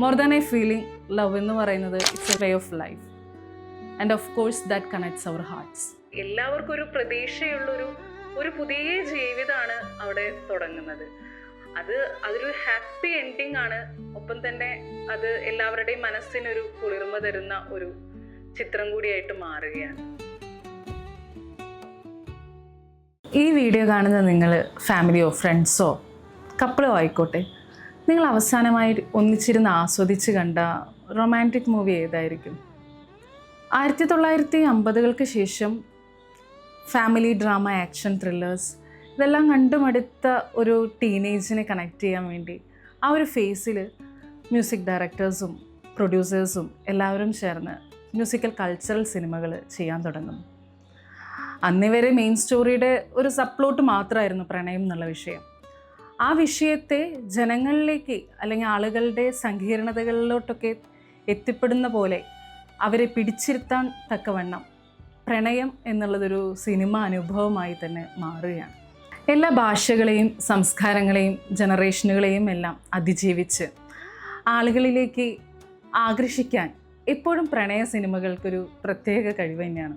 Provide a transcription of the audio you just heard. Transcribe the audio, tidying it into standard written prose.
More than a feeling, love എന്ന് പറയുന്നത് it's a way of life and of course that connects our hearts. എല്ലാവർക്കും ഒരു പ്രതീക്ഷയുള്ളൊരു പുതിയ ജീവിതമാണ് അവിടെ തുടങ്ങുന്നത്. അതൊരു ഹാപ്പി എൻഡിങ് ആണ്. ഒപ്പം തന്നെ അത് എല്ലാവരുടെയും മനസ്സിനൊരു കുളിർമ തരുന്ന ഒരു ചിത്രം കൂടിയായിട്ട് മാറുകയാണ്. ഈ വീഡിയോ കാണുന്ന നിങ്ങൾ ഫാമിലിയോ ഫ്രണ്ട്സോ കപ്പിളോ ആയിക്കോട്ടെ, നിങ്ങൾ അവസാനമായി ഒന്നിച്ചിരുന്ന് ആസ്വദിച്ച് കണ്ട റൊമാൻറ്റിക് മൂവി ഏതായിരിക്കും? 1950-കൾക്ക് ശേഷം ഫാമിലി ഡ്രാമ, ആക്ഷൻ ത്രില്ലേഴ്സ് ഇതെല്ലാം കണ്ടുമടുത്ത ഒരു ടീനേജിനെ കണക്ട് ചെയ്യാൻ വേണ്ടി ആ ഒരു ഫേസിൽ മ്യൂസിക് ഡയറക്ടേഴ്സും പ്രൊഡ്യൂസേഴ്സും എല്ലാവരും ചേർന്ന് മ്യൂസിക്കൽ കൾച്ചറൽ സിനിമകൾ ചെയ്യാൻ തുടങ്ങും. അന്നിവരെ മെയിൻ സ്റ്റോറിയുടെ ഒരു സബ്പ്ലോട്ട് മാത്രമായിരുന്നു പ്രണയം എന്നുള്ള വിഷയം. ആ വിഷയത്തെ ജനങ്ങളിലേക്ക് അല്ലെങ്കിൽ ആളുകളുടെ സങ്കീർണതകളിലോട്ടൊക്കെ എത്തിപ്പെടുന്ന പോലെ അവരെ പിടിച്ചിരുത്താൻ തക്കവണ്ണം പ്രണയം എന്നുള്ളതൊരു സിനിമ അനുഭവമായി തന്നെ മാറുകയാണ്. എല്ലാ ഭാഷകളെയും സംസ്കാരങ്ങളെയും ജനറേഷനുകളെയും എല്ലാം അതിജീവിച്ച് ആളുകളിലേക്ക് ആകർഷിക്കാൻ എപ്പോഴും പ്രണയ സിനിമകൾക്കൊരു പ്രത്യേക കഴിവ് തന്നെയാണ്.